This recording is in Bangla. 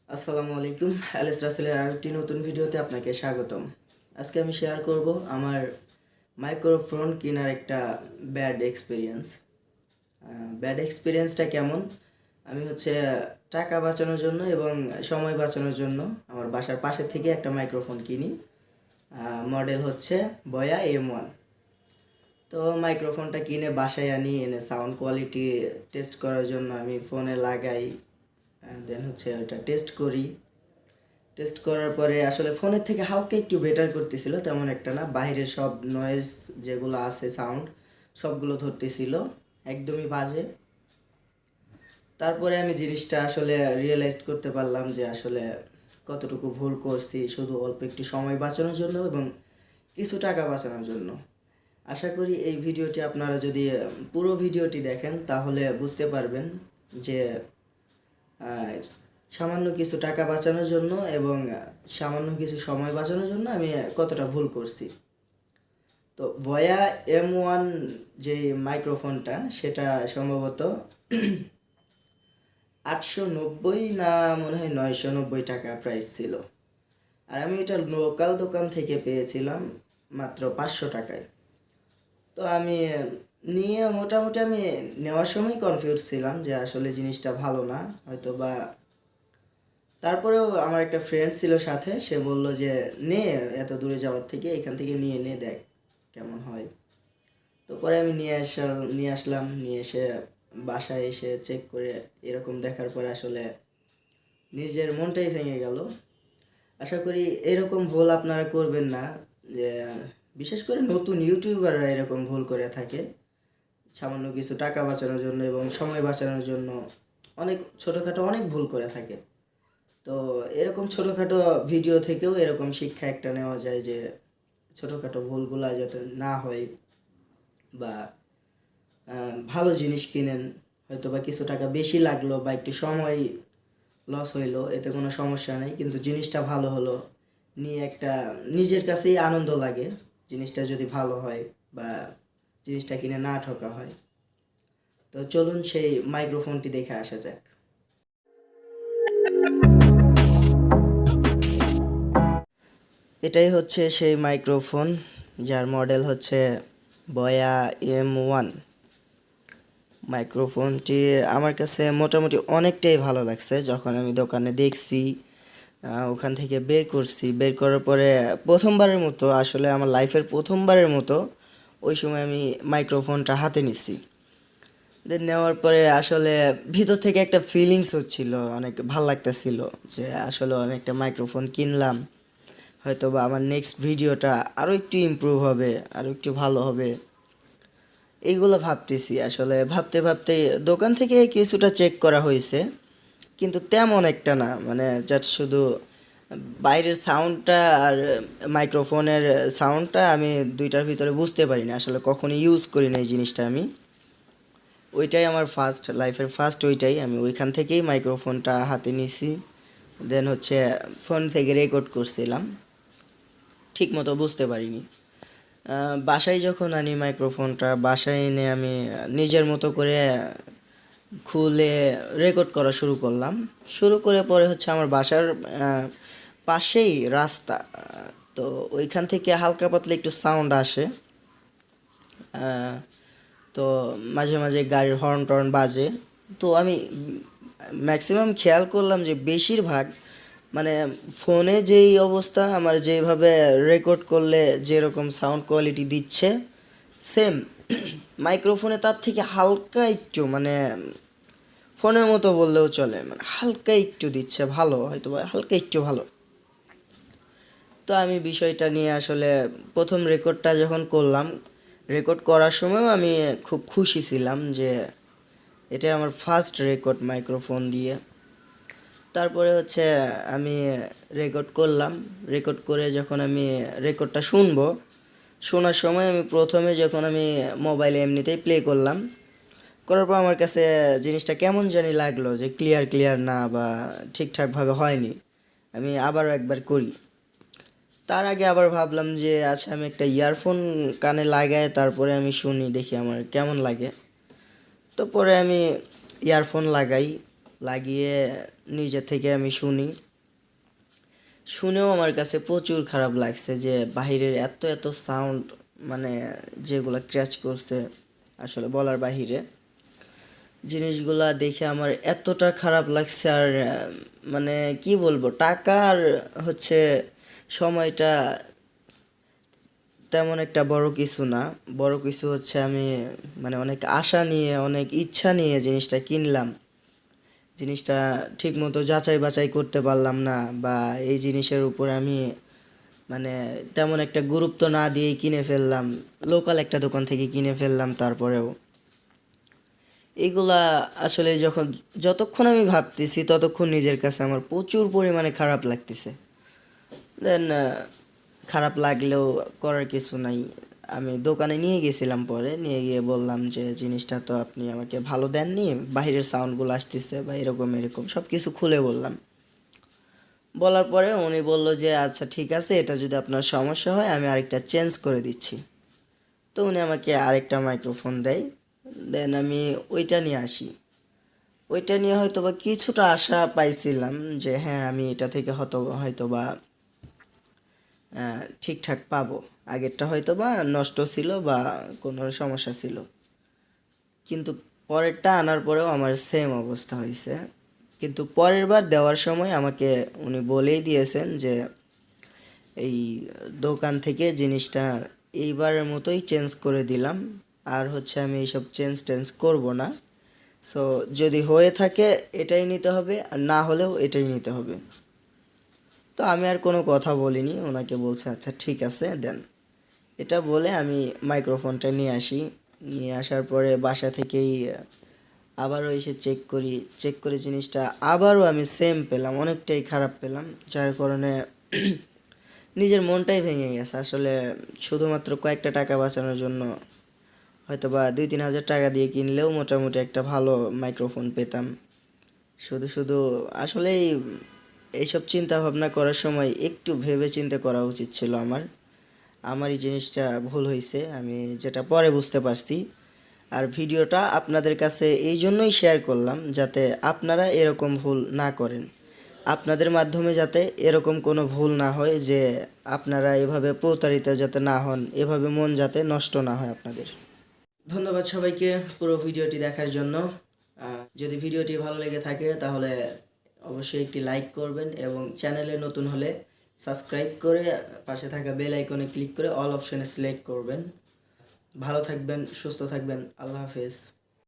আসসালামু আলাইকুম। Alec-Rasel-এর আরেকটি নতুন ভিডিওতে আপনাকে স্বাগতম। আজকে আমি শেয়ার করব আমার মাইক্রোফোন কেনার একটা ব্যাড এক্সপিরিয়েন্সটা কেমন। আমি টাকা বাঁচানোর জন্য এবং সময় বাঁচানোর জন্য আমার বাসার পাশে থেকে একটা মাইক্রোফোন কিনি। মডেল হচ্ছে boya M1। তো মাইক্রোফোনটা কিনে বাসায় আনি, এনে সাউন্ড কোয়ালিটি টেস্ট করার জন্য আমি ফোনে লাগাই। দেন ওটা টেস্ট করি। টেস্ট করার পরে আসলে ফোনের থেকে হালকা একটু বেটার করতেছিল, তেমন একটা না। বাইরের সব নয়েজ যেগুলো আছে সাউন্ড সবগুলো ধরতেছিল, একদমই বাজে। তারপরে আমি জিনিসটা আসলে রিয়েলাইজ করতে পারলাম যে আসলে কতটুকু ভুল করছি, শুধু অল্প একটু সময় বাঁচানোর জন্য এবং কিছু টাকা বাঁচানোর জন্য। আশা করি এই ভিডিওটি আপনারা যদি পুরো ভিডিওটি দেখেন তাহলে বুঝতে পারবেন যে সামান্য কিছু টাকা বাঁচানোর জন্য এবং সামান্য কিছু সময় বাঁচানোর জন্য আমি কতটা ভুল করছি। তো boya M1 যে মাইক্রোফোনটা, সেটা সম্ভবত 890 না মনে হয় 990 টাকা প্রাইস ছিল। আর আমি এটা লোকাল দোকান থেকে পেয়েছিলাম মাত্র 500 টাকায়। তো আমি নিয়ে মোটামুটি আমি নেওয়ার সময় কনফিউজ ছিলাম যে আসলে জিনিসটা ভালো না হয়তো বা। তারপরেও আমার একটা ফ্রেন্ড ছিল সাথে, সে বলল যে নে, এত দূরে যাওয়ার থেকে এখান থেকে নিয়ে নে, দেখ কেমন হয়। তো পরে আমি নিয়ে আসলাম, নিয়ে এসে বাসায় এসে চেক করে এরকম দেখার পরে আসলে নিজের মনটাই ভেঙে গেল। আশা করি এরকম ভুল আপনারা করবেন না, যে বিশেষ করে নতুন ইউটিউবাররা এরকম ভুল করে থাকে সামান্য কিছু টাকা বাঁচানোর জন্য এবং সময় বাঁচানোর জন্য। অনেক ছোটোখাটো অনেক ভুল করে থাকে। তো এরকম ছোটোখাটো ভিডিও থেকেও এরকম শিক্ষা একটা নেওয়া যায় যে ছোটোখাটো ভুলগুলা যাতে না হয়, বা ভালো জিনিস কিনেন। হয়তো বা কিছু টাকা বেশি লাগলো বা একটু সময় লস হইলো, এতে কোনো সমস্যা নেই, কিন্তু জিনিসটা ভালো হলো, নিয়ে একটা নিজের কাছেই আনন্দ লাগে জিনিসটা যদি ভালো হয় বা জিনিসটা কিনে না ঠকা হয়। তো চলুন সেই মাইক্রোফোনটি দেখে আসা যাক। এটাই হচ্ছে সেই মাইক্রোফোন, যার মডেল হচ্ছে boya M1। মাইক্রোফোনটি আমার কাছে মোটামুটি অনেকটাই ভালো লাগছে। যখন আমি দোকানে দেখছি, ওখান থেকে বের করার পরে প্রথমবারের মতো, আসলে আমার লাইফের প্রথমবারের মতো ওই সময় আমি মাইক্রোফোনটা হাতে নিছি। দেন নেওয়ার পরে আসলে ভিতর থেকে একটা ফিলিংস হচ্ছিল, অনেক ভালো লাগতেছিল যে আসলে আমি একটা মাইক্রোফোন কিনলাম, হয়তো বা আমার নেক্সট ভিডিওটা আরও একটু ইমপ্রুভ হবে, আরও একটু ভালো হবে। এইগুলো ভাবতেছি। আসলে ভাবতে ভাবতে দোকান থেকে কিছুটা চেক করা হয়েছে, কিন্তু তেমন একটা না, মানে জাস্ট শুধু বাইরের সাউন্ডটা আর মাইক্রোফোনের সাউন্ডটা আমি দুইটার ভিতরে বুঝতে পারি না। আসলে কখনো ইউজ করি না এই জিনিসটা আমি। ওইটাই আমার লাইফের ফার্স্ট ওইটাই। আমি ওইখান থেকেই মাইক্রোফোনটা হাতে নিছি। দেন ফোন থেকে রেকর্ড করছিলাম, ঠিক মতো বুঝতে পারিনি। বাসায় যখন আনি মাইক্রোফোনটা, বাসায় এনে আমি নিজের মতো করে খুলে রেকর্ড করা শুরু করে পরে আমার বাসার পাশেই রাস্তা। তো ওইখান থেকে হালকা পাতলা একটু সাউন্ড আসে। তো মাঝে মাঝে গাড়ির হর্ন টর্ন বাজে। তো আমি ম্যাক্সিমাম খেয়াল করলাম যে বেশিরভাগ, মানে ফোনে যেই অবস্থা, আমার যেভাবে রেকর্ড করলে যেরকম সাউন্ড কোয়ালিটি দিচ্ছে, সেম মাইক্রোফোনে তার থেকে হালকা একটু, মানে ফোনের মতো বললেও চলে, মানে হালকা একটু দিচ্ছে ভালো, হয়তো বা হালকা একটু ভালো। তো আমি বিষয়টা নিয়ে আসলে প্রথম রেকর্ডটা যখন করলাম, রেকর্ড করার সময়ও আমি খুব খুশি ছিলাম যে এটা আমার ফার্স্ট রেকর্ড মাইক্রোফোন দিয়ে। তারপরে আমি রেকর্ড করলাম। রেকর্ড করে যখন আমি রেকর্ডটা শোনার সময় আমি প্রথমে যখন আমি মোবাইলে এমনিতেই প্লে করলাম, করার পর আমার কাছে জিনিসটা কেমন জানি লাগলো যে ক্লিয়ার না, বা ঠিকঠাকভাবে হয়নি। আমি আবারও একবার করি। তার আগে আবার ভাবলাম যে আচ্ছা, আমি একটা ইয়ারফোন কানে লাগাই তারপরে আমি শুনি, দেখি আমার কেমন লাগে। তো পরে আমি ইয়ারফোন লাগাই, লাগিয়ে নিজে থেকে আমি শুনেও আমার কাছে প্রচুর খারাপ লাগছে যে বাহিরের এত এত সাউন্ড, মানে যেগুলো ক্র্যাচ করছে আসলে বলার বাহিরে। জিনিসগুলা দেখে আমার এতটা খারাপ লাগছে, আর মানে কি বলবো, টাকা আর হচ্ছে সময়টা তেমন একটা বড় কিছু না। বড় কিছু হচ্ছে আমি মানে অনেক আশা নিয়ে, অনেক ইচ্ছা নিয়ে জিনিসটা কিনলাম, জিনিসটা ঠিকমতো যাচাই বাছাই করতে পারলাম না, বা এই জিনিসের উপর আমি মানে তেমন একটা গুরুত্ব না দিয়েই কিনে ফেললাম, লোকাল একটা দোকান থেকে কিনে ফেললাম। তারপরেও এগুলা আসলে যতক্ষণ আমি ভাবতেছি ততক্ষণ নিজের কাছে আমার প্রচুর পরিমাণে খারাপ লাগতেছে। দেন খারাপ লাগলেও করার কিছু নাই। আমি দোকানে নিয়ে গেছিলাম, পরে নিয়ে গিয়ে বললাম যে জিনিসটা তো আপনি আমাকে ভালো দেননি, বাইরের সাউন্ডগুলো আসতেছে বা এরকম এরকম সব কিছু খুলে বললাম। বলার পরে উনি বলল যে আচ্ছা ঠিক আছে, এটা যদি আপনার সমস্যা হয় আমি আরেকটা চেঞ্জ করে দিচ্ছি। তো উনি আমাকে আরেকটা মাইক্রোফোন দেয়। দেন আমি ওইটা নিয়ে আসি। ওইটা নিয়ে হয়তো বা কিছুটা আশা পাইছিলাম যে হ্যাঁ আমি এটা থেকে হয়তো বা ঠিকঠাক পাবো। আগেরটা হয়তো বা নষ্ট ছিল বা কোনো সমস্যা ছিল, কিন্তু পরেরটা আনার পরেও আমার সেম অবস্থা হয়েছে। কিন্তু পরের বার দেওয়ার সময় আমাকে উনি বলেই দিয়েছেন যে এই দোকান থেকে জিনিসটা এইবারের মতোই চেঞ্জ করে দিলাম, আর হচ্ছে আমি এইসব চেঞ্জ করব না। সো যদি হয়ে থাকে এটাই নিতে হবে, আর না হলেও এটাই নিতে হবে। তো আমি আর কোনো কথা বলিনি, ওনাকে বলছে আচ্ছা ঠিক আছে দেন। এটা বলে আমি মাইক্রোফোনটা নিয়ে আসি। নিয়ে আসার পরে বাসা থেকেই আবারও এসে চেক করে জিনিসটা আবারও আমি সেম পেলাম, অনেকটাই খারাপ পেলাম, যার কারণে নিজের মনটাই ভেঙে গেছে। আসলে শুধুমাত্র কয়েকটা টাকা বাঁচানোর জন্য হয়তো বা 2-3 হাজার টাকা দিয়ে কিনলেও মোটামুটি একটা ভালো মাইক্রোফোন পেতাম। শুধু আসলে এইসব চিন্তা ভাবনা করার সময় একটু ভেবে চিন্তে করা উচিত ছিল আমারই জিনিসটা ভুল হয়েছে, আমি যেটা পরে বুঝতে পারছি। আর ভিডিওটা আপনাদের কাছে এই জন্যই শেয়ার করলাম যাতে আপনারা এরকম ভুল না করেন, আপনাদের মাধ্যমে যাতে এরকম কোনো ভুল না হয়, যে আপনারা এভাবে প্রতারিত যাতে না হন, এভাবে মন যাতে নষ্ট না হয় আপনাদের। ধন্যবাদ সবাইকে পুরো ভিডিওটি দেখার জন্য। যদি ভিডিওটি ভালো লেগে থাকে তাহলে অবশ্যই একটি লাইক করবেন, এবং চ্যানেলে নতুন হলে সাবস্ক্রাইব করে পাশে থাকা বেল আইকনে ক্লিক করে অল অপশনে সিলেক্ট করবেন। ভালো থাকবেন, সুস্থ থাকবেন, আল্লাহ হাফেজ।